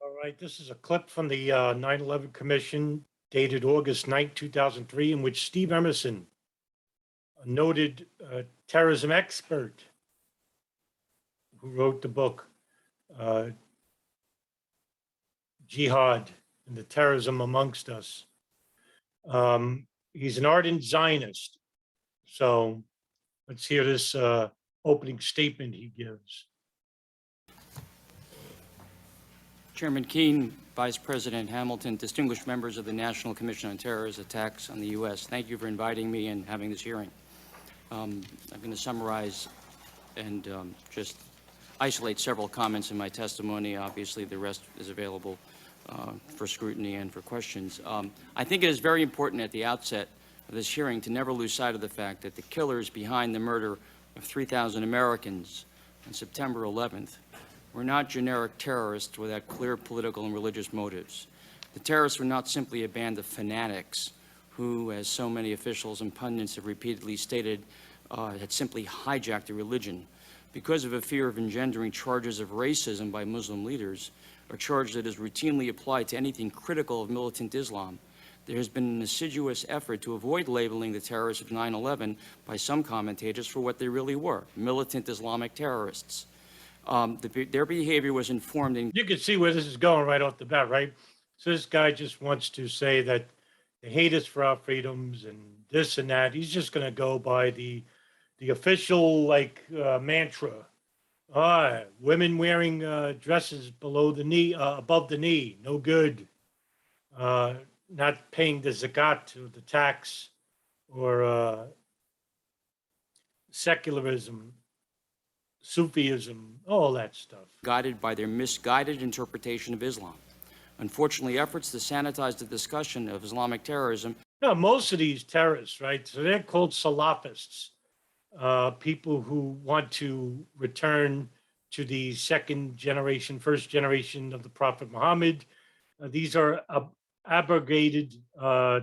All right, this is a clip from the 9/11 Commission dated August 9th, 2003, in which Steve Emerson, a noted terrorism expert who wrote the book uh, Jihad and the Terrorism Amongst Us. He's an ardent Zionist. So let's hear this opening statement he gives. Chairman Keane, Vice President Hamilton, distinguished members of the National Commission on Terrorist Attacks on the U.S., thank you for inviting me and having this hearing. I'm going to summarize and just isolate several comments in my testimony. Obviously, the rest is available for scrutiny and for questions. I think it is very important at the outset of this hearing to never lose sight of the fact that the killers behind the murder of 3,000 Americans on September 11th were not generic terrorists without clear political and religious motives. The terrorists were not simply a band of fanatics who, as so many officials and pundits have repeatedly stated, had simply hijacked a religion because of a fear of engendering charges of racism by Muslim leaders, a charge that is routinely applied to anything critical of militant Islam. There has been an assiduous effort to avoid labeling the terrorists of 9/11 by some commentators for what they really were, militant Islamic terrorists. Their behavior was informed in... You can see where this is going right off the bat, right? So this guy just wants to say that they hate us for our freedoms and this and that. He's just going to go by the official mantra. Women wearing dresses below the knee, above the knee, no good. Not paying the zakat or the tax, or secularism, Sufism, all that stuff. Guided by their misguided interpretation of Islam. Unfortunately, efforts to sanitize the discussion of Islamic terrorism... No, most of these terrorists, right? So they're called Salafists, people who want to return to the second generation, first generation of the Prophet Muhammad. These are abrogated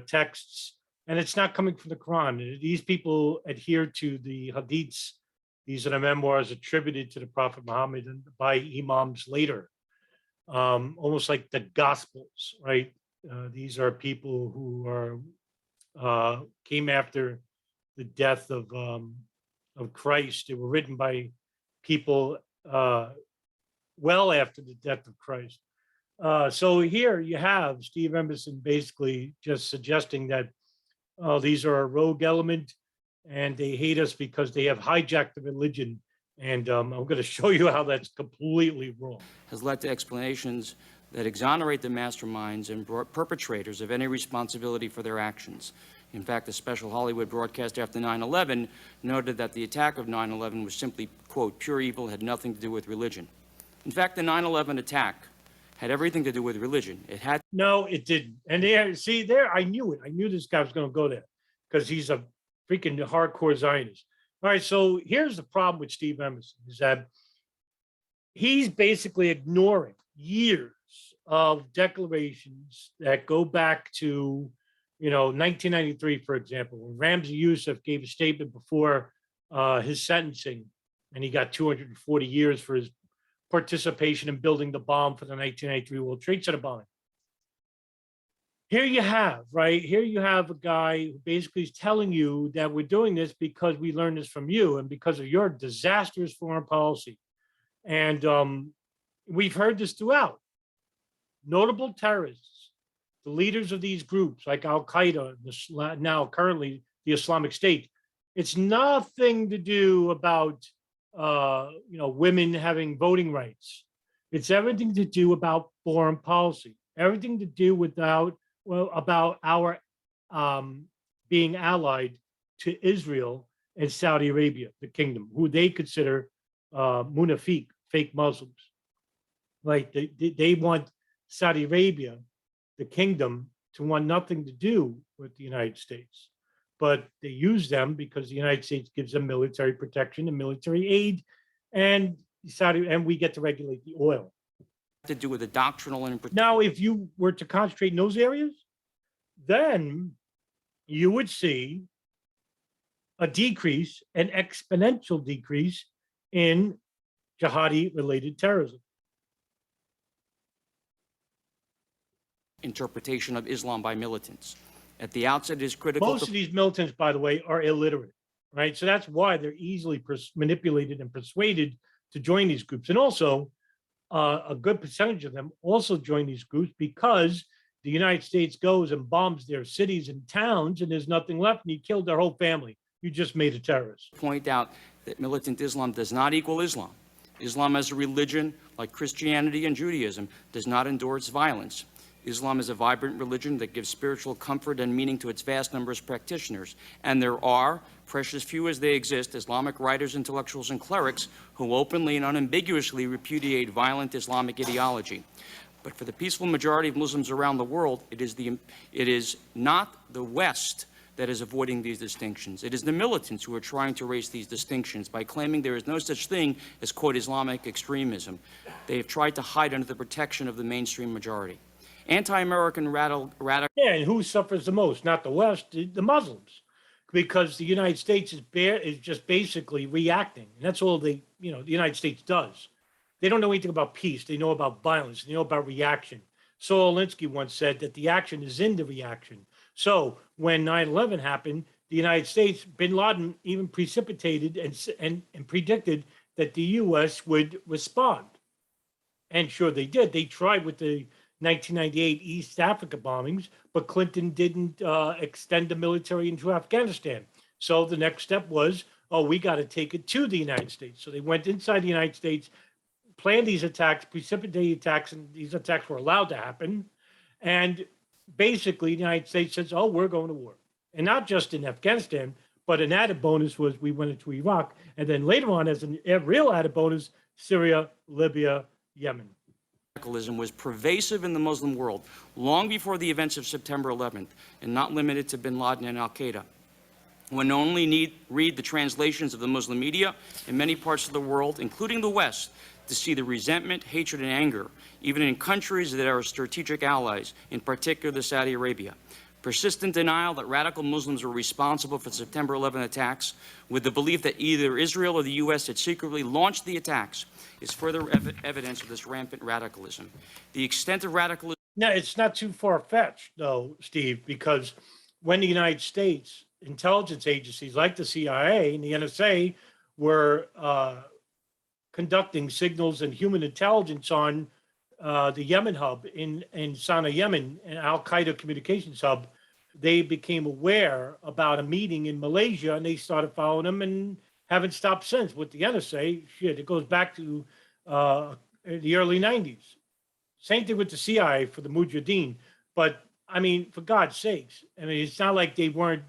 texts, and it's not coming from the Quran. These people adhere to the hadiths. These are the memoirs attributed to the Prophet Muhammad and by imams later, almost like the Gospels, right? These are people who are came after the death of Christ. They were written by people well after the death of Christ. So here you have Steve Emerson basically just suggesting that these are a rogue element and they hate us because they have hijacked the religion. And I'm going to show you how that's completely wrong. Has led to explanations that exonerate the masterminds and perpetrators of any responsibility for their actions. In fact, a special Hollywood broadcast after 9/11 noted that the attack of 9/11 was simply, quote, pure evil, had nothing to do with religion. In fact, the 9/11 attack had everything to do with religion. It had... No, it didn't. And there, see, there, I knew it. I knew this guy was going to go there because he's a freaking hardcore Zionist. All right, so here's the problem with Steve Emerson is that he's basically ignoring years of declarations that go back to, 1993, for example, when Ramzi Youssef gave a statement before his sentencing, and he got 240 years for his participation in building the bomb for the 1993 World Trade Center bombing. Here you have, right? Here you have a guy who basically is telling you that we're doing this because we learned this from you and because of your disastrous foreign policy. And we've heard this throughout. Notable terrorists, the leaders of these groups like Al-Qaeda, now currently the Islamic State, it's nothing to do about women having voting rights. It's everything to do about foreign policy, everything to do about our being allied to Israel and Saudi Arabia, the kingdom, who they consider munafiq, fake Muslims. Right? They want Saudi Arabia, the kingdom, to want nothing to do with the United States. But they use them because the United States gives them military protection and military aid, and we get to regulate the oil. To do with the doctrinal and... Now, if you were to concentrate in those areas, then you would see a decrease, an exponential decrease in jihadi-related terrorism. interpretation of Islam by militants. At the outset, it is critical Most of these militants, by the way, are illiterate, right? So that's why they're easily manipulated and persuaded to join these groups. And also, a good percentage of them also join these groups because the United States goes and bombs their cities and towns, and there's nothing left, and you killed their whole family. You just made a terrorist. Point out that militant Islam does not equal Islam. Islam as a religion, like Christianity and Judaism, does not endorse violence. Islam is a vibrant religion that gives spiritual comfort and meaning to its vast numbers of practitioners. And there are, precious few as they exist, Islamic writers, intellectuals, and clerics who openly and unambiguously repudiate violent Islamic ideology. But for the peaceful majority of Muslims around the world, it is not the West that is avoiding these distinctions. It is the militants who are trying to erase these distinctions by claiming there is no such thing as, quote, Islamic extremism. They have tried to hide under the protection of the mainstream majority. Anti-American radical. Yeah, and who suffers the most? Not the West, the Muslims, because the United States is just basically reacting, and that's all the United States does. They don't know anything about peace. They know about violence. They know about reaction. Saul Alinsky once said that the action is in the reaction. So when 9/11 happened, the United States, bin Laden even precipitated and predicted that the U.S. would respond. And sure they did. They tried with the 1998 East Africa bombings, but Clinton didn't extend the military into Afghanistan. So the next step was, we got to take it to the United States. So they went inside the United States, planned these attacks, precipitated attacks, and these attacks were allowed to happen. And basically, the United States says, we're going to war. And not just in Afghanistan, but an added bonus was we went into Iraq. And then later on, as a real added bonus, Syria, Libya, Yemen. Radicalism was pervasive in the Muslim world long before the events of September 11th, and not limited to bin Laden and al-Qaeda. One only read the translations of the Muslim media in many parts of the world, including the West, to see the resentment, hatred, and anger, even in countries that are strategic allies, in particular Saudi Arabia. Persistent denial that radical Muslims were responsible for the September 11 attacks, with the belief that either Israel or the U.S. had secretly launched the attacks, is further evidence of this rampant radicalism. The extent of radicalism... No, it's not too far-fetched, though, Steve, because when the United States intelligence agencies like the CIA and the NSA were conducting signals and human intelligence on the Yemen hub in Sana'a, Yemen, an al-Qaeda communications hub, they became aware about a meeting in Malaysia, and they started following them and haven't stopped since. With the NSA, shit, it goes back to the early 90s. Same thing with the CIA for the Mujahideen. But, I mean, for God's sakes, I mean, it's not like they were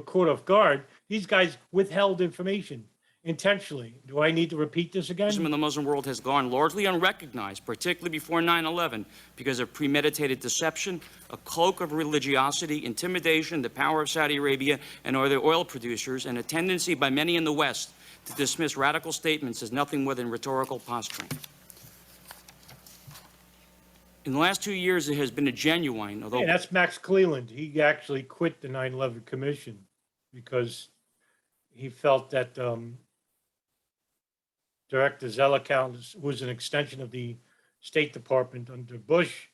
caught off guard. These guys withheld information intentionally. Do I need to repeat this again? In the Muslim world has gone largely unrecognized, particularly before 9/11, because of premeditated deception, a cloak of religiosity, intimidation, the power of Saudi Arabia and other oil producers, and a tendency by many in the West to dismiss radical statements as nothing more than rhetorical posturing. In the last 2 years, there has been a genuine, although... Hey, that's Max Cleland. He actually quit the 9/11 Commission because he felt that Director Zelikow, who was an extension of the State Department under Bush,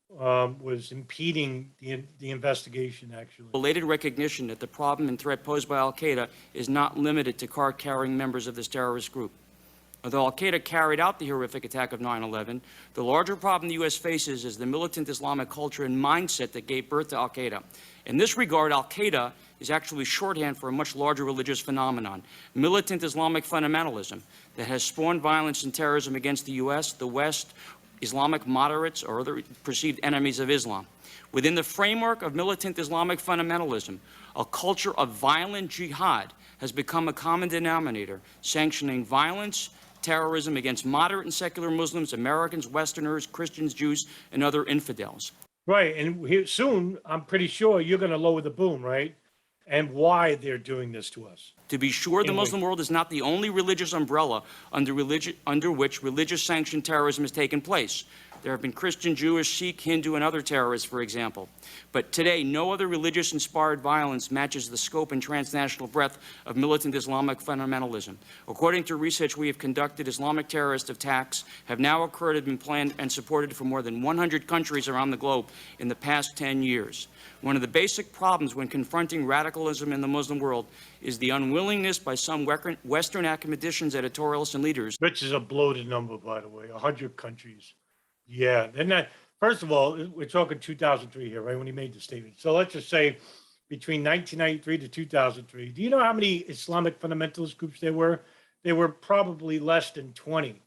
was impeding the investigation, actually. Belated recognition that the problem and threat posed by al-Qaeda is not limited to card-carrying members of this terrorist group. Although al-Qaeda carried out the horrific attack of 9/11, the larger problem the U.S. faces is the militant Islamic culture and mindset that gave birth to al-Qaeda. In this regard, al-Qaeda is actually shorthand for a much larger religious phenomenon, militant Islamic fundamentalism, that has spawned violence and terrorism against the U.S., the West, Islamic moderates, or other perceived enemies of Islam. Within the framework of militant Islamic fundamentalism, a culture of violent jihad has become a common denominator, sanctioning violence, terrorism against moderate and secular Muslims, Americans, Westerners, Christians, Jews, and other infidels. Right, and here, soon, I'm pretty sure you're going to lower the boom, right? And why they're doing this to us. To be sure, the Muslim world is not the only religious umbrella under which religious sanctioned terrorism has taken place. There have been Christian, Jewish, Sikh, Hindu, and other terrorists, for example. But today, no other religious-inspired violence matches the scope and transnational breadth of militant Islamic fundamentalism. According to research we have conducted, Islamic terrorist attacks have now occurred and been planned and supported from more than 100 countries around the globe in the past 10 years. One of the basic problems when confronting radicalism in the Muslim world is the unwillingness by some Western academicians, editorialists, and leaders. Which is a bloated number, by the way, 100 countries. Yeah, they're not. First of all, we're talking 2003 here, right, when he made the statement. So let's just say between 1993 to 2003, do you know how many Islamic fundamentalist groups there were? There were probably less than 20.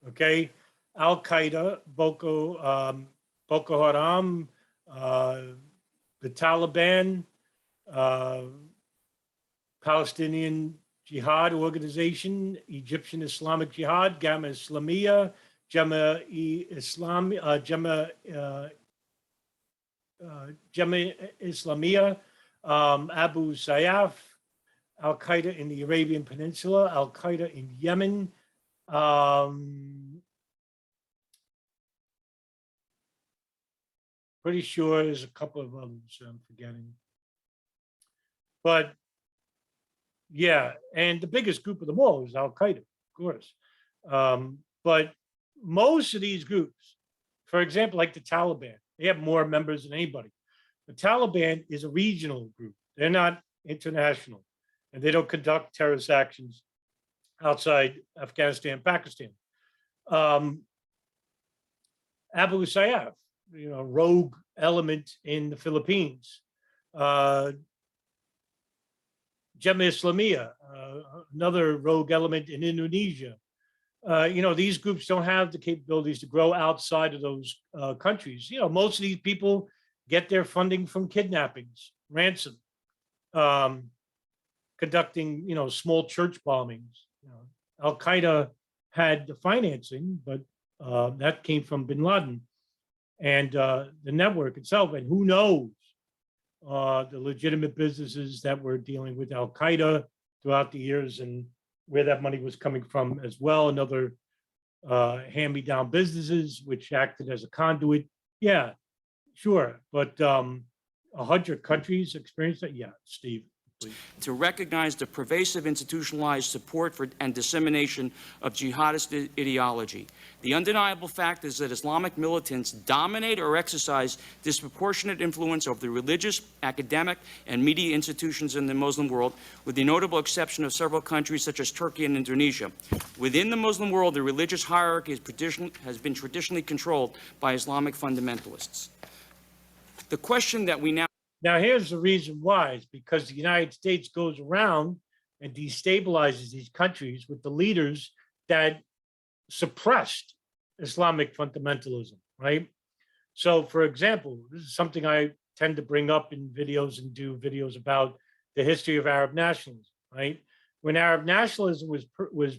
Okay? Al-Qaeda, Boko Haram, the Taliban, Palestinian Jihad Organization, Egyptian Islamic Jihad, Gamma Islamiyah, Jama Islamiyah, Abu Sayyaf, Al-Qaeda in the Arabian Peninsula, Al-Qaeda in Yemen, pretty sure there's a couple of others I'm forgetting. But yeah, and the biggest group of them all is Al-Qaeda, of course. But most of these groups, for example, like the Taliban, they have more members than anybody. The Taliban is a regional group. They're not international, and they don't conduct terrorist actions outside Afghanistan, Pakistan. Abu Sayyaf, rogue element in the Philippines. Jama Islamiyah, another rogue element in Indonesia. These groups don't have the capabilities to grow outside of those countries. Most of these people get their funding from kidnappings, ransom, conducting, small church bombings. Al-Qaeda had the financing, but that came from bin Laden and the network itself. And who knows the legitimate businesses that were dealing with Al-Qaeda throughout the years and where that money was coming from as well, and other hand-me-down businesses which acted as a conduit. Yeah, sure. But 100 countries experienced that? Yeah, Steve, please. To recognize the pervasive institutionalized support for and dissemination of jihadist ideology. The undeniable fact is that Islamic militants dominate or exercise disproportionate influence over the religious, academic, and media institutions in the Muslim world, with the notable exception of several countries such as Turkey and Indonesia. Within the Muslim world, the religious hierarchy has been traditionally controlled by Islamic fundamentalists. The question that we now here's the reason why. It's because the United States goes around and destabilizes these countries with the leaders that suppressed Islamic fundamentalism, right? So, for example, this is something I tend to bring up in videos and do videos about the history of Arab nationalism, right? When Arab nationalism was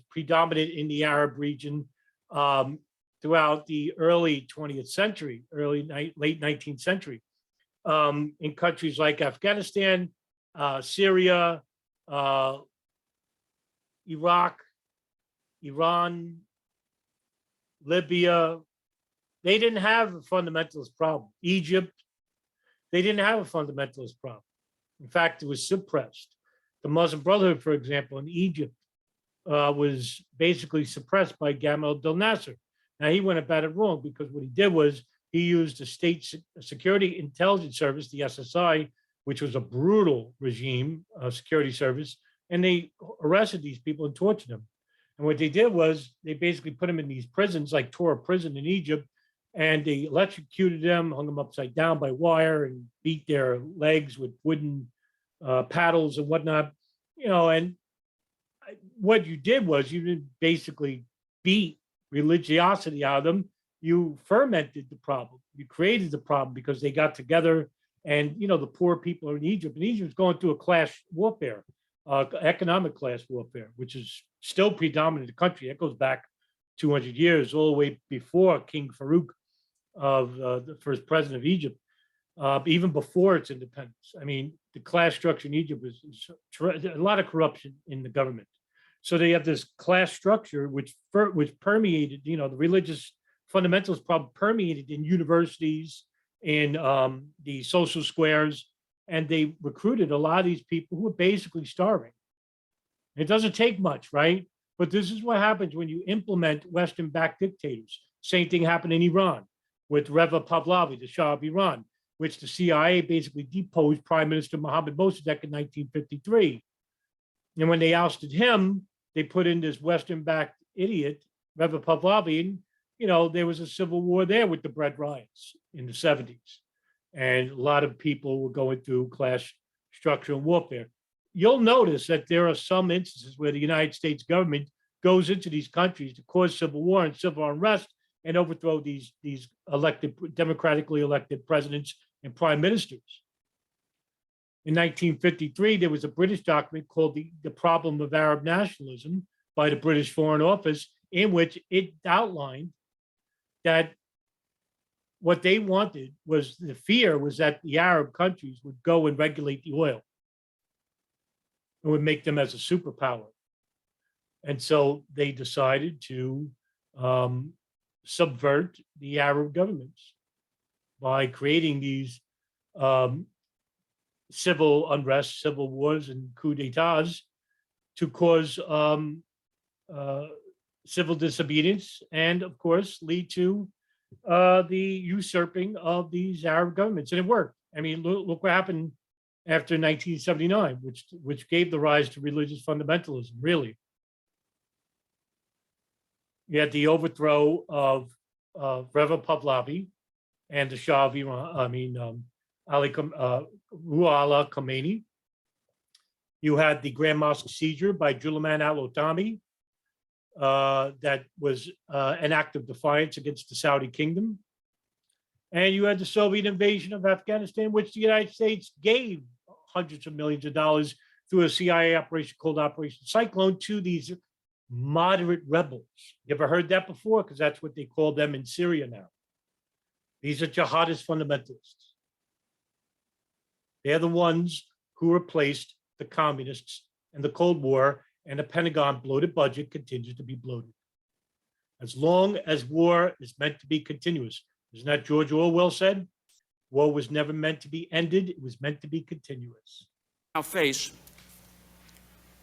predominant in the Arab region throughout the early 20th century, late 19th century, in countries like Afghanistan, Syria, Iraq, Iran, Libya, they didn't have a fundamentalist problem. Egypt, they didn't have a fundamentalist problem. In fact, it was suppressed. The Muslim Brotherhood, for example, in Egypt, was basically suppressed by Gamal Abdel Nasser. Now, he went about it wrong because what he did was he used the State Security Intelligence Service, the SSI, which was a brutal regime, security service, and they arrested these people and tortured them. And what they did was they basically put them in these prisons, like Tora prison in Egypt, and they electrocuted them, hung them upside down by wire, and beat their legs with wooden paddles and whatnot. And what you did was you didn't basically beat religiosity out of them. You fermented the problem. You created the problem because they got together, and the poor people are in Egypt. And Egypt is going through a class warfare, economic class warfare, which is still predominant in the country. That goes back 200 years, all the way before King Farouk, of the first president of Egypt, even before its independence. I mean, the class structure in Egypt is a lot of corruption in the government. So they have this class structure which permeated, the religious fundamentalist problem permeated in universities, in the social squares, and they recruited a lot of these people who were basically starving. It doesn't take much, right? But this is what happens when you implement Western-backed dictators. Same thing happened in Iran with Reza Pahlavi, the Shah of Iran, which the CIA basically deposed Prime Minister Mohammad Mossadegh in 1953. And when they ousted him, they put in this Western-backed idiot, Reza Pahlavi, and there was a civil war there with the bread riots in the 70s. And a lot of people were going through class structure and warfare. You'll notice that there are some instances where the United States government goes into these countries to cause civil war and civil unrest and overthrow these democratically elected presidents and prime ministers. In 1953, there was a British document called the Problem of Arab Nationalism by the British Foreign Office, in which it outlined that what they wanted was, the fear was that the Arab countries would go and regulate the oil. It would make them as a superpower. And so they decided to subvert the Arab governments by creating these civil unrest, civil wars, and coups d'etats to cause civil disobedience and, of course, lead to the usurping of these Arab governments. And it worked. I mean, look what happened after 1979, which gave the rise to religious fundamentalism, really. You had the overthrow of Reza Pahlavi and the Shah of Iran, Ruhollah Khomeini. You had the Grand Mosque seizure by Juliman al-Otami. That was an act of defiance against the Saudi kingdom. And you had the Soviet invasion of Afghanistan, which the United States gave hundreds of millions of dollars through a CIA operation called Operation Cyclone to these moderate rebels. You ever heard that before? Because that's what they call them in Syria now. These are jihadist fundamentalists. They're the ones who replaced the communists and the Cold War, and the Pentagon bloated budget continues to be bloated. As long as war is meant to be continuous. Isn't that George Orwell said? War was never meant to be ended. It was meant to be continuous. Now face,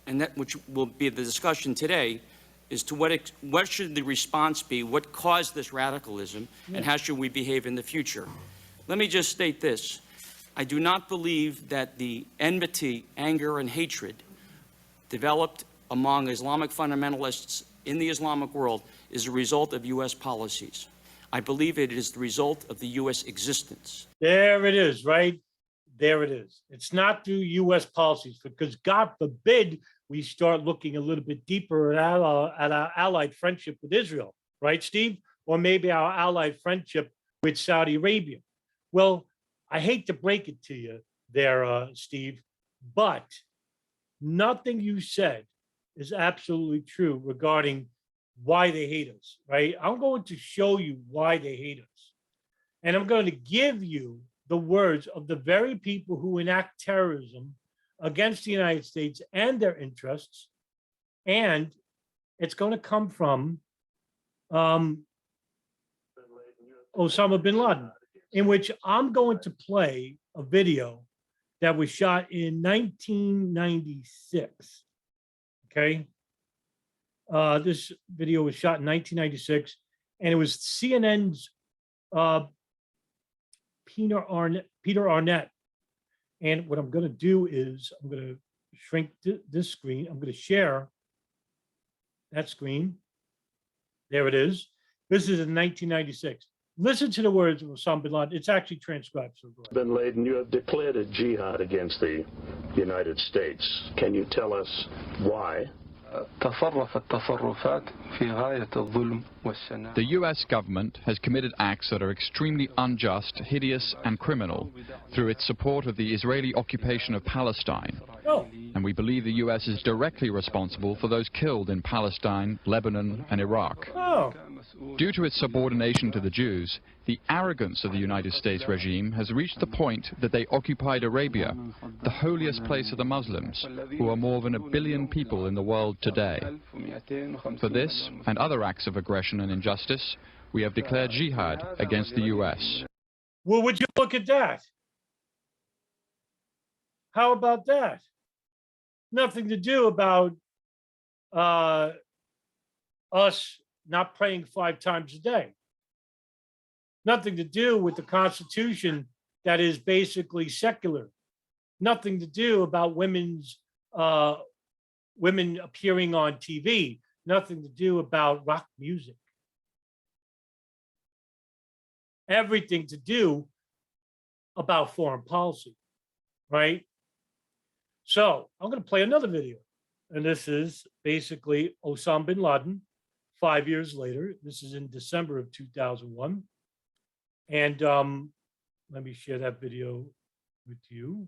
and that which will be the discussion today, is to what should the response be? What caused this radicalism, and how should we behave in the future? Let me just state this. I do not believe that the enmity, anger, and hatred developed among Islamic fundamentalists in the Islamic world is a result of U.S. policies. I believe it is the result of the U.S. existence. There it is, right? There it is. It's not through U.S. policies, because God forbid we start looking a little bit deeper at our allied friendship with Israel, right, Steve? Or maybe our allied friendship with Saudi Arabia. Well, I hate to break it to you there, Steve, but nothing you said is absolutely true regarding why they hate us, right? I'm going to show you why they hate us. And I'm going to give you the words of the very people who enact terrorism against the United States and their interests. And it's going to come from Osama bin Laden, in which I'm going to play a video that was shot in 1996. Okay. This video was shot in 1996, and it was CNN's Peter Arnett. And what I'm going to do is I'm going to shrink this screen. I'm going to share that screen. There it is. This is in 1996. Listen to the words of Osama bin Laden. It's actually transcribed. So Bin Laden, you have declared a jihad against the United States. Can you tell us why? The U.S. government has committed acts that are extremely unjust, hideous, and criminal through its support of the Israeli occupation of Palestine. Oh. And we believe the U.S. is directly responsible for those killed in Palestine, Lebanon, and Iraq. Oh. Due to its subordination to the Jews, the arrogance of the United States regime has reached the point that they occupied Arabia, the holiest place of the Muslims, who are more than 1 billion people in the world today. For this and other acts of aggression and injustice, we have declared jihad against the US. Well, would you look at that? How about that? Nothing to do about us not praying 5 times a day. Nothing to do with the Constitution that is basically secular. Nothing to do about women appearing on TV. Nothing to do about rock music. Everything to do about foreign policy, right? So I'm going to play another video. And this is basically Osama bin Laden 5 years later. This is in December of 2001. And let me share that video with you.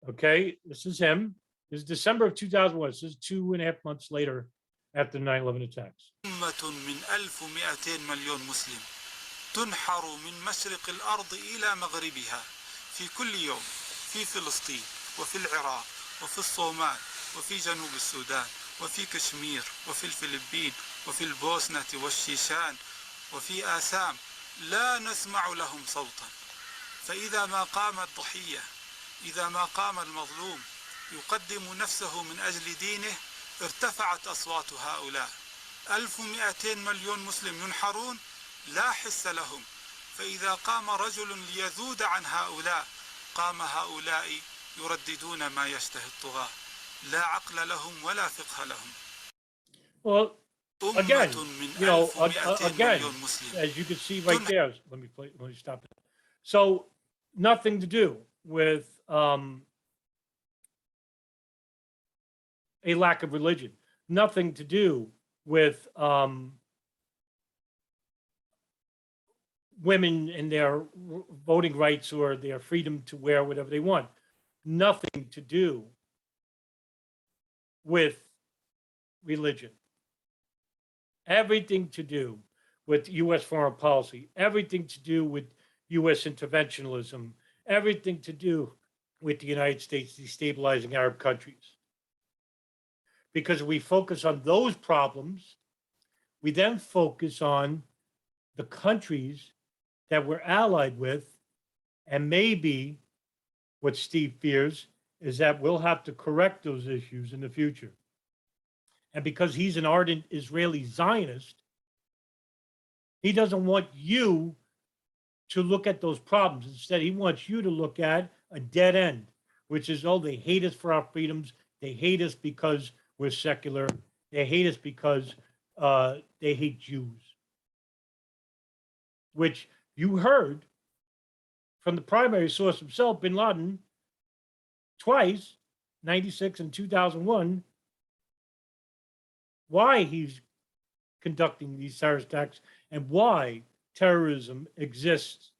Okay, this is him. This is December of 2001. This is 2.5 months later after the 9/11 attacks. أمة من 1200 مليون مسلم تنحر من مشرق الأرض إلى مغربها في كل يوم في فلسطين وفي العراق وفي الصومال وفي جنوب السودان وفي كشمير وفي الفلبين وفي البوسنة والشيشان وفي آسام لا نسمع لهم صوتا فإذا ما قام الضحية إذا ما قام المظلوم يقدم نفسه من أجل دينه ارتفعت أصوات هؤلاء 1200 مليون مسلم ينحرون لا حس لهم فإذا قام رجل ليذود عن هؤلاء قام هؤلاء يرددون ما يشتهي الطغاة لا عقل لهم ولا فقه لهم. Well, again, you know, again, as you can see right there, let me stop it. So nothing to do with a lack of religion, nothing to do with women and their voting rights or their freedom to wear whatever they want, nothing to do with religion. Everything to do with U.S. foreign policy, everything to do with U.S. interventionism, everything to do with the United States destabilizing Arab countries. Because we focus on those problems, we then focus on the countries that we're allied with, and maybe what Steve fears is that we'll have to correct those issues in the future. And because he's an ardent Israeli Zionist, he doesn't want you to look at those problems. Instead, he wants you to look at a dead end, which is, oh, they hate us for our freedoms. They hate us because we're secular. They hate us because they hate Jews, which you heard from the primary source himself, bin Laden, twice, 96 and 2001, why he's conducting these terrorist attacks and why terrorism exists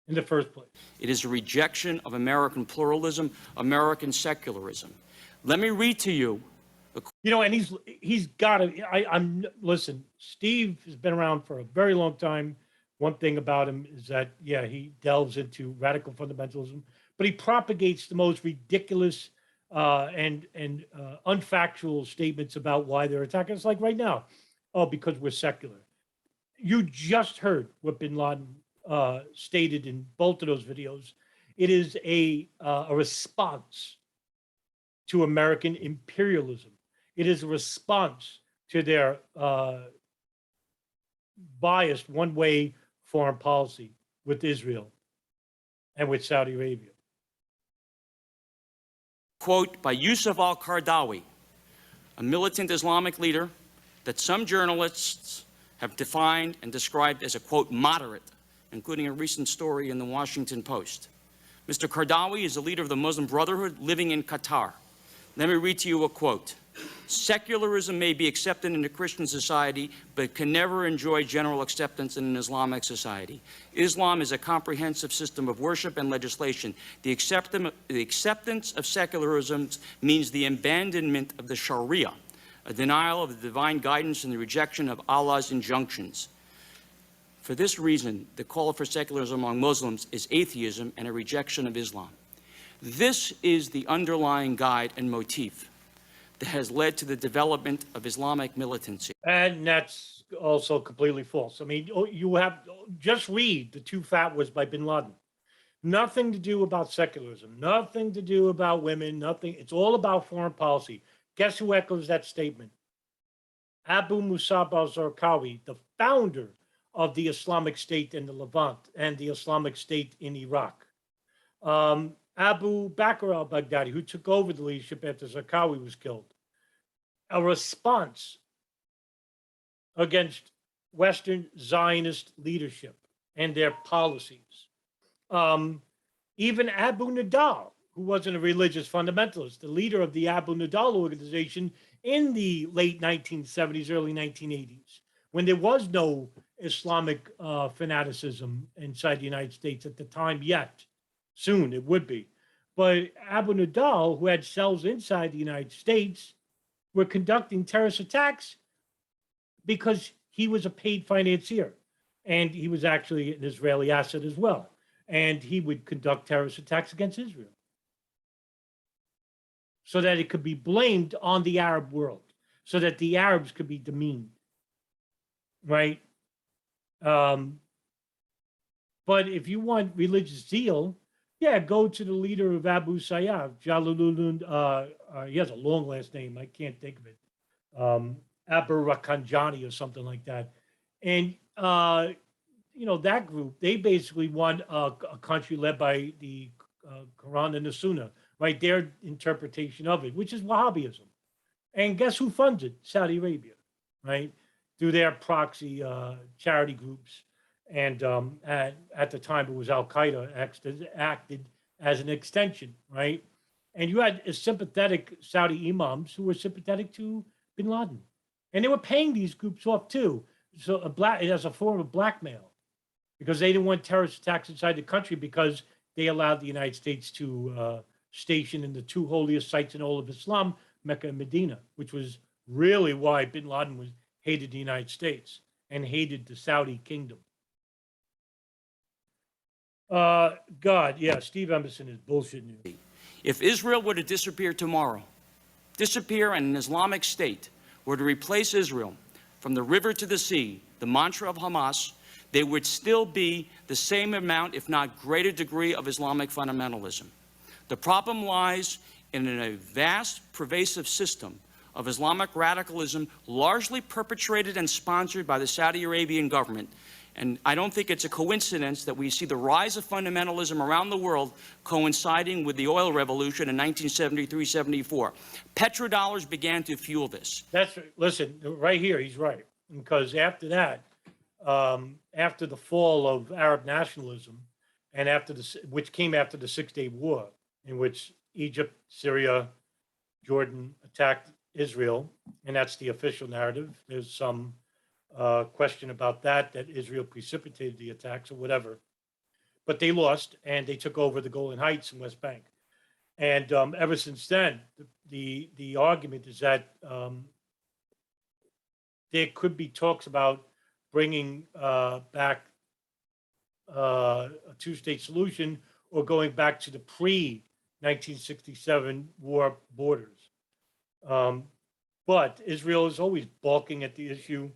in the first place. It is a rejection of American pluralism, American secularism. Let me read to you. You know, and he's got to, listen, Steve has been around for a very long time. One thing about him is that, yeah, he delves into radical fundamentalism, but he propagates the most ridiculous and unfactual statements about why they're attacking us. Like right now, oh, because we're secular. You just heard what bin Laden stated in both of those videos. It is a response to American imperialism. It is a response to their biased one-way foreign policy with Israel and with Saudi Arabia. Quote by Yusuf al-Qaradawi, a militant Islamic leader that some journalists have defined and described as a, quote, moderate, including a recent story in the Washington Post. Mr. Qaradawi is a leader of the Muslim Brotherhood living in Qatar. Let me read to you a quote. Secularism may be accepted in a Christian society, but can never enjoy general acceptance in an Islamic society. Islam is a comprehensive system of worship and legislation. The acceptance of secularism means the abandonment of the Sharia, a denial of the divine guidance and the rejection of Allah's injunctions. For this reason, the call for secularism among Muslims is atheism and a rejection of Islam. This is the underlying guide and motif. that has led to the development of Islamic militancy. And that's also completely false. I mean, you have just read the two fatwas by bin Laden. Nothing to do about secularism, nothing to do about women, nothing. It's all about foreign policy. Guess who echoes that statement? Abu Musab al-Zarqawi, the founder of the Islamic State in the Levant and the Islamic State in Iraq. Abu Bakr al-Baghdadi, who took over the leadership after Zarqawi was killed. A response against Western Zionist leadership and their policies. Even Abu Nidal, who wasn't a religious fundamentalist, the leader of the Abu Nidal organization in the late 1970s, early 1980s, when there was no Islamic fanaticism inside the United States at the time yet. Soon it would be. But Abu Nidal, who had cells inside the United States, were conducting terrorist attacks because he was a paid financier. And he was actually an Israeli asset as well. And he would conduct terrorist attacks against Israel so that it could be blamed on the Arab world, so that the Arabs could be demeaned, right? But if you want religious zeal, yeah, go to the leader of Abu Sayyaf, Jalaluddin, he has a long last name, I can't think of it, Abu Rakanjani or something like that. And, you know, that group, they basically want a country led by the Quran and the Sunnah, right? Their interpretation of it, which is Wahhabism. And guess who funds it? Saudi Arabia, right? Through their proxy charity groups. And at the time, it was Al-Qaeda acted as an extension, right? And you had sympathetic Saudi imams who were sympathetic to bin Laden. And they were paying these groups off too. So as a form of blackmail, because they didn't want terrorist attacks inside the country because they allowed the United States to station in the two holiest sites in all of Islam, Mecca and Medina, which was really why bin Laden hated the United States and hated the Saudi kingdom. God, yeah, Steve Emerson is bullshit news. If Israel were to disappear tomorrow, disappear and an Islamic State were to replace Israel from the river to the sea, the mantra of Hamas, there would still be the same amount, if not greater degree, of Islamic fundamentalism. The problem lies in a vast, pervasive system of Islamic radicalism, largely perpetrated and sponsored by the Saudi Arabian government. And I don't think it's a coincidence that we see the rise of fundamentalism around the world coinciding with the oil revolution in 1973-74. Petrodollars began to fuel this. That's, listen, right here, he's right. Because after that, after the fall of Arab nationalism, and which came after the 6-Day War, in which Egypt, Syria, Jordan attacked Israel, and that's the official narrative. There's some question about that Israel precipitated the attacks or whatever. But they lost, and they took over the Golan Heights and West Bank. And ever since then, the argument is that there could be talks about bringing back a two-state solution or going back to the pre-1967 war borders. But Israel is always balking at the issue.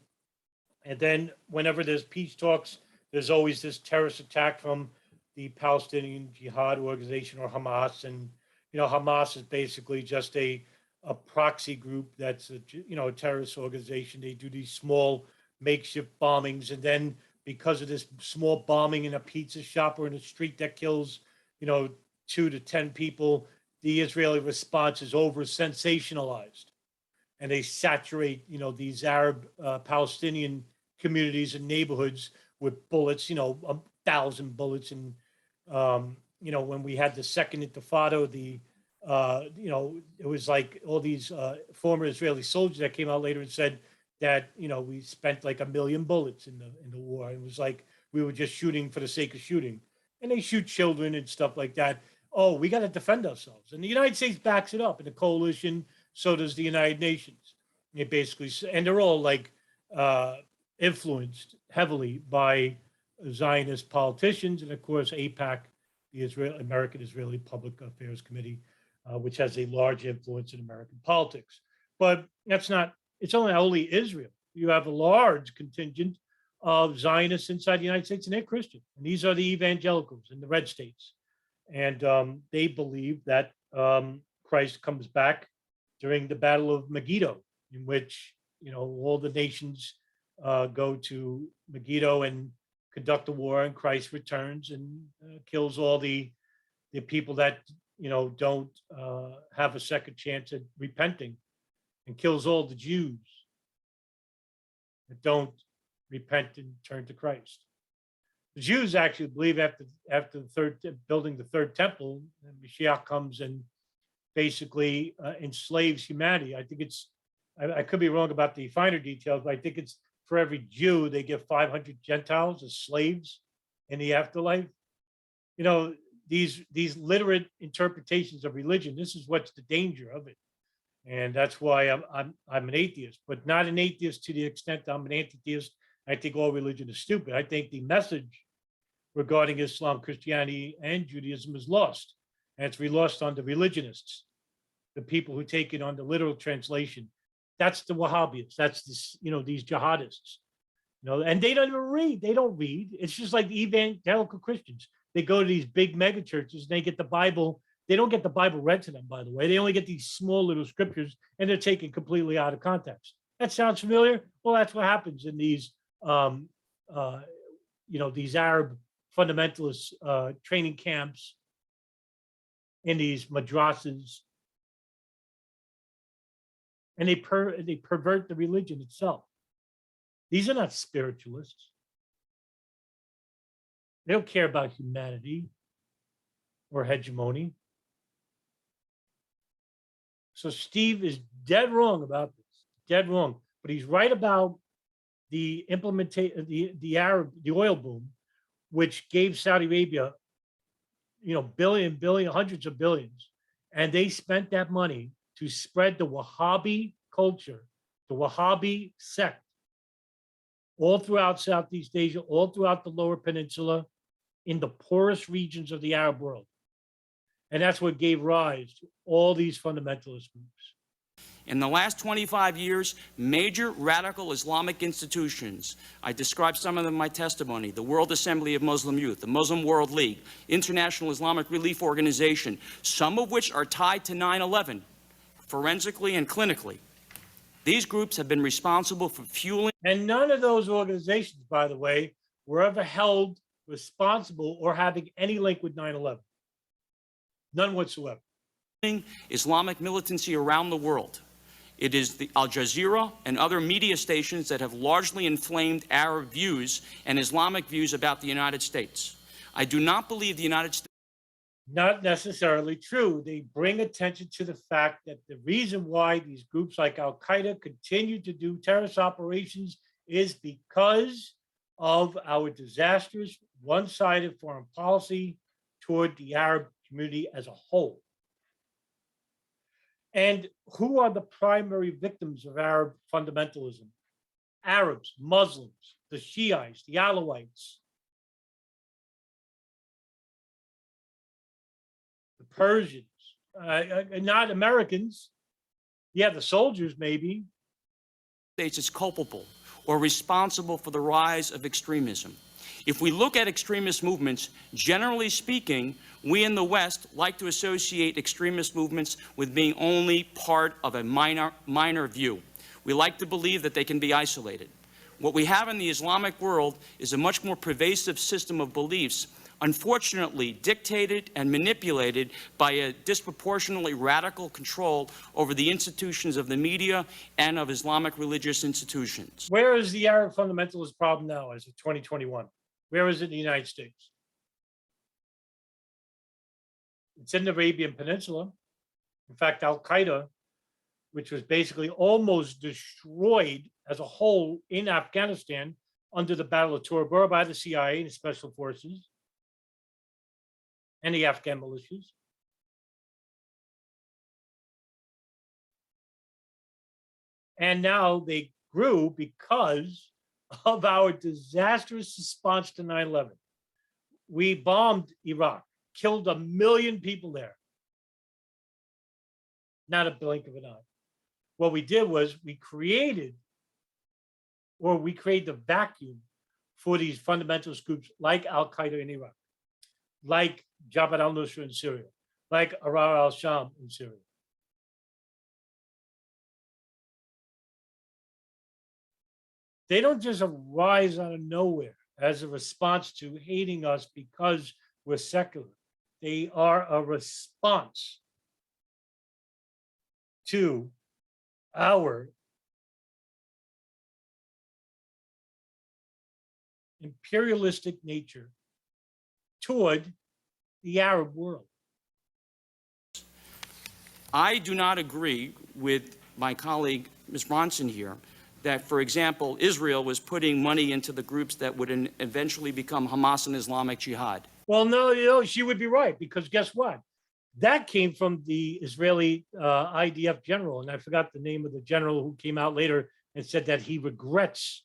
And then whenever there's peace talks, there's always this terrorist attack from the Palestinian Jihad organization or Hamas. And, you know, Hamas is basically just a proxy group that's, a terrorist organization. They do these small makeshift bombings. And then because of this small bombing in a pizza shop or in a street that kills, 2 to 10 people, the Israeli response is over-sensationalized. And they saturate, these Arab Palestinian communities and neighborhoods with bullets, 1,000 bullets. And, when we had the second Intifada, it was like all these former Israeli soldiers that came out later and said that, we spent like 1 million bullets in the war. It was like we were just shooting for the sake of shooting. And they shoot children and stuff like that. Oh, we got to defend ourselves. And the United States backs it up in the coalition. So does the United Nations. It basically, and they're all like influenced heavily by Zionist politicians. And of course, AIPAC, the American Israeli Public Affairs Committee, which has a large influence in American politics. But that's not, it's only Israel. You have a large contingent of Zionists inside the United States, and they're Christian. And these are the evangelicals in the red states. And they believe that Christ comes back during the Battle of Megiddo, in which, all the nations go to Megiddo and conduct a war, and Christ returns and kills all the people that, don't have a second chance at repenting, and kills all the Jews that don't repent and turn to Christ. The Jews actually believe after building the third temple, Mashiach comes and basically enslaves humanity. I think I could be wrong about the finer details, but I think it's for every Jew, they give 500 Gentiles as slaves in the afterlife. These literate interpretations of religion, this is what's the danger of it. And that's why I'm an atheist, but not an atheist to the extent I'm an anti-theist. I think all religion is stupid. I think the message regarding Islam, Christianity, and Judaism is lost. And it's lost on the religionists, the people who take it on the literal translation. That's the Wahhabis. That's this, these jihadists. And they don't even read. They don't read. It's just like the evangelical Christians. They go to these big mega churches and they get the Bible. They don't get the Bible read to them, by the way. They only get these small little scriptures, and they're taken completely out of context. That sounds familiar? Well, that's what happens in these, these Arab fundamentalist training camps, in these madrasas, and they pervert the religion itself. These are not spiritualists. They don't care about humanity or hegemony. So Steve is dead wrong about this, dead wrong. But he's right about the implementation, the oil boom, which gave Saudi Arabia, hundreds of billions, and they spent that money to spread the Wahhabi culture, the Wahhabi sect, all throughout Southeast Asia, all throughout the Lower Peninsula, in the poorest regions of the Arab world. And that's what gave rise to all these fundamentalist groups. In the last 25 years, major radical Islamic institutions, I described some of them in my testimony, the World Assembly of Muslim Youth, the Muslim World League, International Islamic Relief Organization, some of which are tied to 9/11, forensically and clinically. These groups have been responsible for fueling. And none of those organizations, by the way, were ever held responsible or having any link with 9/11. None whatsoever. Islamic militancy around the world. It is the Al Jazeera and other media stations that have largely inflamed Arab views and Islamic views about the United States. I do not believe the United States. Not necessarily true. They bring attention to the fact that the reason why these groups like Al Qaeda continue to do terrorist operations is because of our disastrous, one-sided foreign policy toward the Arab community as a whole. And who are the primary victims of Arab fundamentalism? Arabs, Muslims, the Shiites, the Alawites, the Persians, not Americans. Yeah, the soldiers maybe. States is culpable or responsible for the rise of extremism. If we look at extremist movements, generally speaking, we in the West like to associate extremist movements with being only part of a minor view. We like to believe that they can be isolated. What we have in the Islamic world is a much more pervasive system of beliefs, unfortunately dictated and manipulated by a disproportionately radical control over the institutions of the media and of Islamic religious institutions. Where is the Arab fundamentalist problem now as of 2021? Where is it in the United States? It's in the Arabian Peninsula. In fact, Al Qaeda, which was basically almost destroyed as a whole in Afghanistan under the Battle of Tora Bora by the CIA and the Special Forces and the Afghan militias. And now they grew because of our disastrous response to 9/11. We bombed Iraq, killed 1 million people there. Not a blink of an eye. what we did was we created the vacuum for these fundamentalist groups like Al-Qaeda in Iraq, like Jabhat al-Nusra in Syria, like Ahrar al-Sham in Syria. They don't just arise out of nowhere as a response to hating us because we're secular. They are a response to our imperialistic nature toward the Arab world. I do not agree with my colleague, Ms. Bronson here, that, for example, Israel was putting money into the groups that would eventually become Hamas and Islamic Jihad. Well, no, she would be right, because guess what? That came from the Israeli IDF general, and I forgot the name of the general who came out later and said that he regrets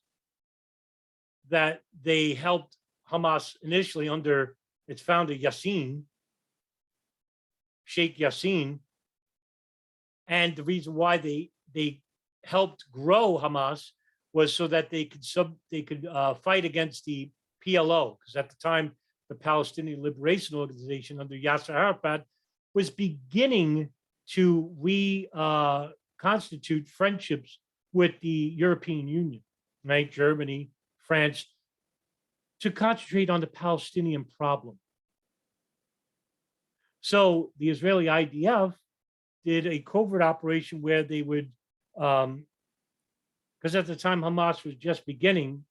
that they helped Hamas initially under its founder, Sheikh Yassin. And the reason why they helped grow Hamas was so that they could fight against the PLO, because at the time the Palestinian Liberation Organization under Yasser Arafat was beginning to reconstitute friendships with the European Union, right? Germany, France, to concentrate on the Palestinian problem. So the Israeli IDF did a covert operation where they would, because at the time Hamas was just beginning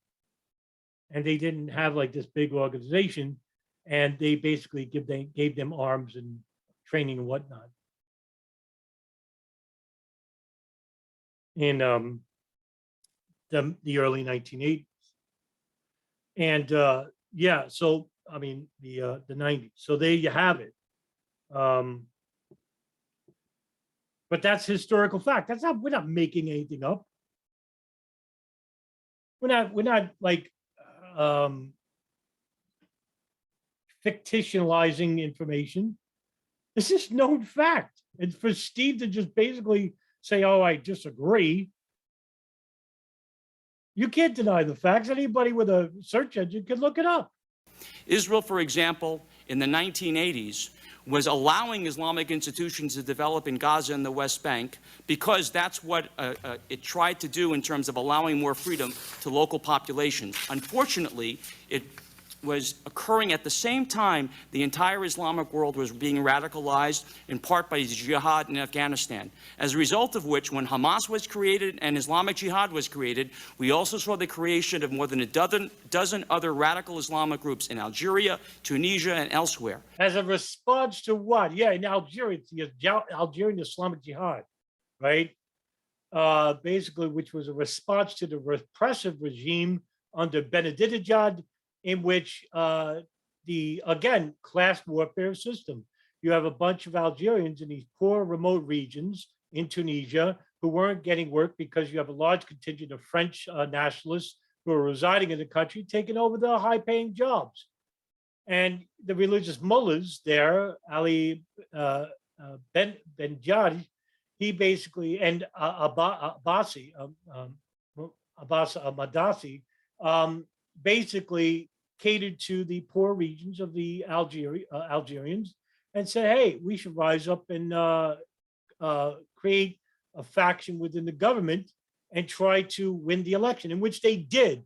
and they didn't have like this big organization, and they basically gave them arms and training and whatnot. In the early 1980s. And yeah, so I mean the 90s. So there you have it. But that's historical fact. That's not, we're not making anything up. We're not like fictionalizing information. This is known fact. And for Steve to just basically say, oh, I disagree, you can't deny the facts. Anybody with a search engine can look it up. Israel, for example, in the 1980s, was allowing Islamic institutions to develop in Gaza and the West Bank because that's what it tried to do in terms of allowing more freedom to local populations. Unfortunately, it was occurring at the same time the entire Islamic world was being radicalized, in part by Jihad in Afghanistan. As a result of which, when Hamas was created and Islamic Jihad was created, we also saw the creation of more than a dozen other radical Islamic groups in Algeria, Tunisia, and elsewhere. As a response to what? Yeah, in Algeria, it's the Algerian Islamic Jihad, right? Basically, which was a response to the repressive regime under Benedictine, in which again, class warfare system. You have a bunch of Algerians in these poor remote regions in Tunisia who weren't getting work because you have a large contingent of French nationalists who are residing in the country, taking over the high-paying jobs. And the religious mullahs there, Ali Benjadi, he basically, and Abbas Ahmadasi, basically catered to the poor regions of the Algerians and said, hey, we should rise up and create a faction within the government and try to win the election, in which they did.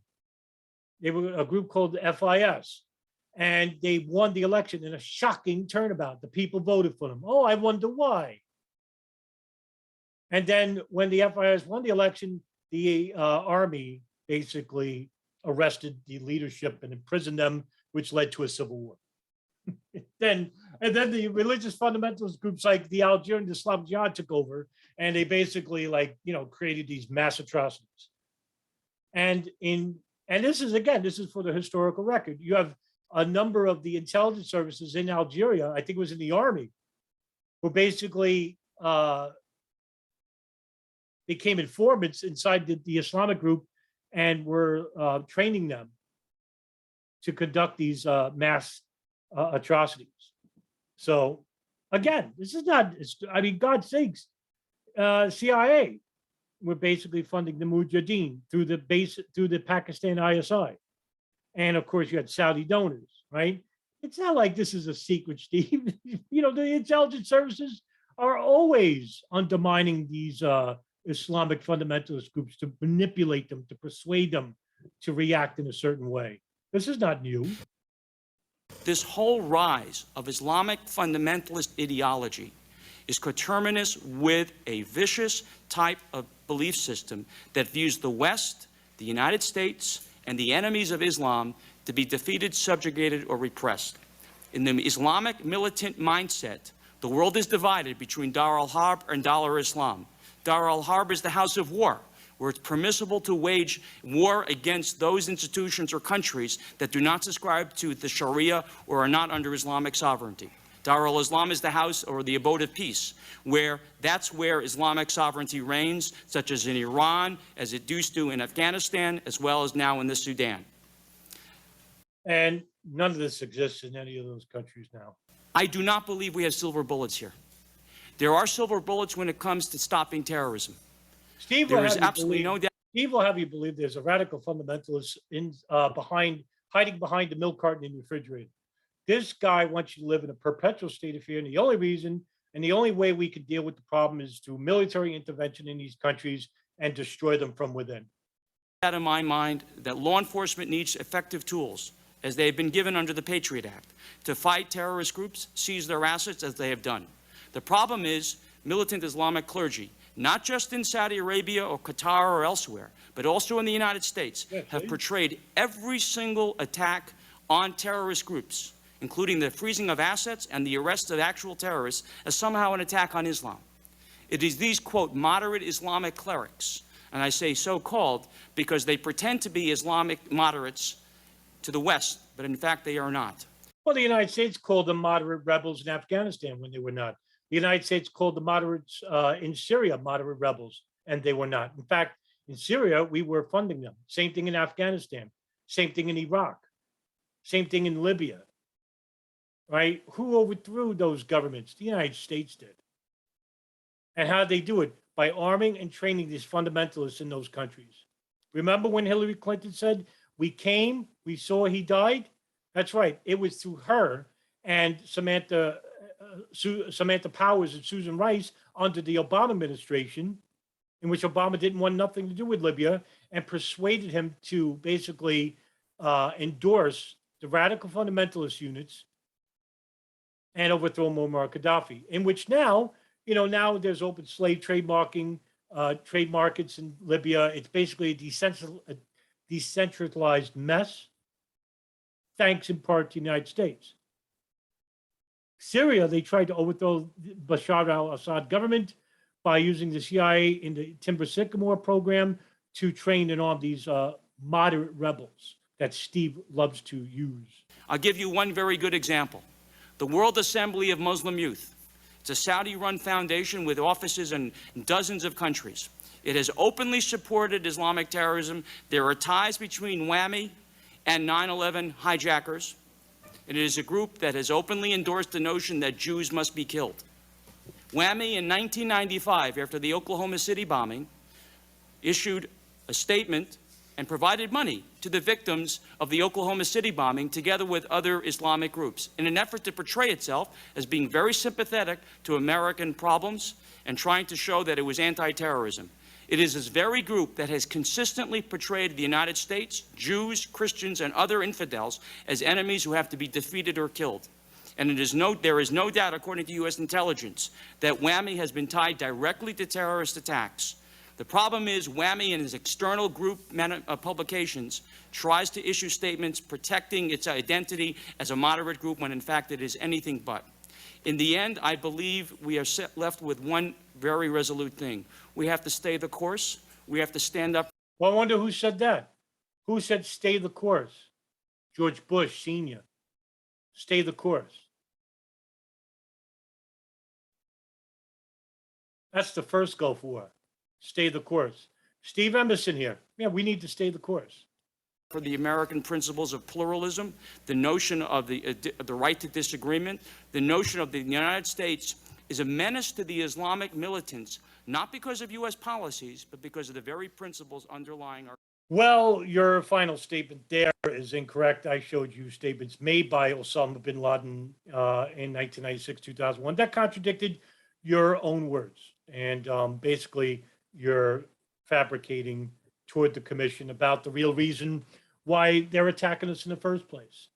They were a group called the FIS, and they won the election in a shocking turnabout. The people voted for them. Oh, I wonder why. And then when the FIS won the election, the army basically arrested the leadership and imprisoned them, which led to a civil war. And then the religious fundamentalist groups like the Algerian Islamic Jihad took over, and they basically created these mass atrocities. And this is for the historical record. You have a number of the intelligence services in Algeria, I think it was in the army, who basically became informants inside the Islamic group and were training them to conduct these mass atrocities. So again, this is not, I mean, God's sakes, CIA, were basically funding the Mujahideen through the Pakistan ISI. And of course, you had Saudi donors, right? It's not like this is a secret, Steve. The intelligence services are always undermining these Islamic fundamentalist groups to manipulate them, to persuade them to react in a certain way. This is not new. This whole rise of Islamic fundamentalist ideology is coterminous with a vicious type of belief system that views the West, the United States, and the enemies of Islam to be defeated, subjugated, or repressed. In the Islamic militant mindset, the world is divided between Dar al-Harb and Dar al-Islam. Dar al-Harb is the house of war, where it's permissible to wage war against those institutions or countries that do not subscribe to the Sharia or are not under Islamic sovereignty. Dar al-Islam is the house or the abode of peace, where that's where Islamic sovereignty reigns, such as in Iran, as it used to in Afghanistan, as well as now in the Sudan. And none of this exists in any of those countries now. I do not believe we have silver bullets here. There are silver bullets when it comes to stopping terrorism. Steve There is absolutely no doubt. Steve will have you believe there's a radical fundamentalist hiding behind the milk carton in the refrigerator. This guy wants you to live in a perpetual state of fear, and the only reason and the only way we can deal with the problem is through military intervention in these countries and destroy them from within. In my mind, that law enforcement needs effective tools, as they have been given under the Patriot Act, to fight terrorist groups, seize their assets, as they have done. The problem is militant Islamic clergy, not just in Saudi Arabia or Qatar or elsewhere, but also in the United States, have portrayed every single attack on terrorist groups, including the freezing of assets and the arrest of actual terrorists, as somehow an attack on Islam. It is these, quote, moderate Islamic clerics, and I say so-called because they pretend to be Islamic moderates to the West, but in fact they are not. Well, the United States called them moderate rebels in Afghanistan when they were not. The United States called the moderates in Syria moderate rebels, and they were not. In fact, in Syria, we were funding them. Same thing in Afghanistan. Same thing in Iraq. Same thing in Libya. Right? Who overthrew those governments? The United States did. And how did they do it? By arming and training these fundamentalists in those countries. Remember when Hillary Clinton said, we came, we saw he died? That's right. It was through her and Samantha Powers and Susan Rice under the Obama administration, in which Obama didn't want nothing to do with Libya and persuaded him to basically endorse the radical fundamentalist units and overthrow Muammar Gaddafi, in which now, now there's open slave trade markets in Libya. It's basically a decentralized mess, thanks in part to the United States. Syria, they tried to overthrow Bashar al-Assad government by using the CIA in the Timber Sycamore program to train and arm these moderate rebels that Steve loves to use. I'll give you one very good example. The World Assembly of Muslim Youth. It's a Saudi-run foundation with offices in dozens of countries. It has openly supported Islamic terrorism. There are ties between WAMI and 9/11 hijackers. It is a group that has openly endorsed the notion that Jews must be killed. WAMI in 1995, after the Oklahoma City bombing, issued a statement and provided money to the victims of the Oklahoma City bombing, together with other Islamic groups, in an effort to portray itself as being very sympathetic to American problems and trying to show that it was anti-terrorism. It is this very group that has consistently portrayed the United States, Jews, Christians, and other infidels as enemies who have to be defeated or killed. And there is no doubt, according to U.S. intelligence, that WAMI has been tied directly to terrorist attacks. The problem is WAMI and its external group publications tries to issue statements protecting its identity as a moderate group when in fact it is anything but. In the end, I believe we are left with one very resolute thing. We have to stay the course. We have to stand up. Well, I wonder who said that. Who said stay the course? George Bush Sr. Stay the course. That's the first Gulf War. Stay the course. Steve Emerson here. Yeah, we need to stay the course. For the American principles of pluralism, the notion of the right to disagreement, the notion of the United States is a menace to the Islamic militants not because of U.S. policies, but because of the very principles underlying our. Well, your final statement there is incorrect. I showed you statements made by Osama bin Laden in 1996, 2001 that contradicted your own words. And basically, you're fabricating toward the commission about the real reason why they're attacking us in the first place.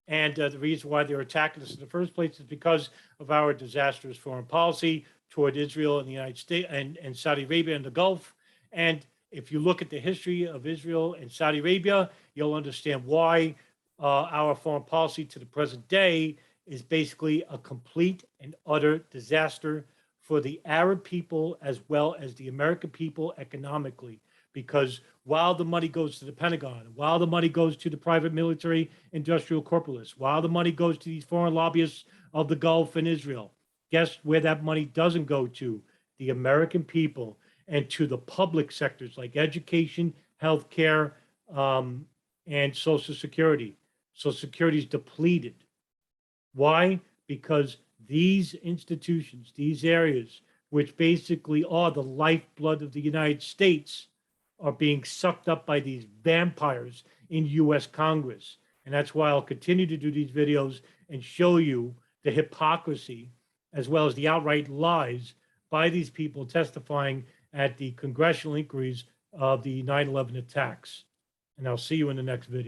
And the reason why they're attacking us in the first place is because of our disastrous foreign policy toward Israel and the United States and Saudi Arabia and the Gulf. And if you look at the history of Israel and Saudi Arabia, you'll understand why our foreign policy to the present day is basically a complete and utter disaster for the Arab people as well as the American people economically. Because while the money goes to the Pentagon, while the money goes to the private military industrial corporates, while the money goes to these foreign lobbyists of the Gulf and Israel, guess where that money doesn't go to? The American people and to the public sectors like education, healthcare, and Social Security. Social Security is depleted. Why? Because these institutions, these areas, which basically are the lifeblood of the United States, are being sucked up by these vampires in U.S. Congress. And that's why I'll continue to do these videos and show you the hypocrisy as well as the outright lies by these people testifying at the congressional inquiries of the 9/11 attacks. And I'll see you in the next video.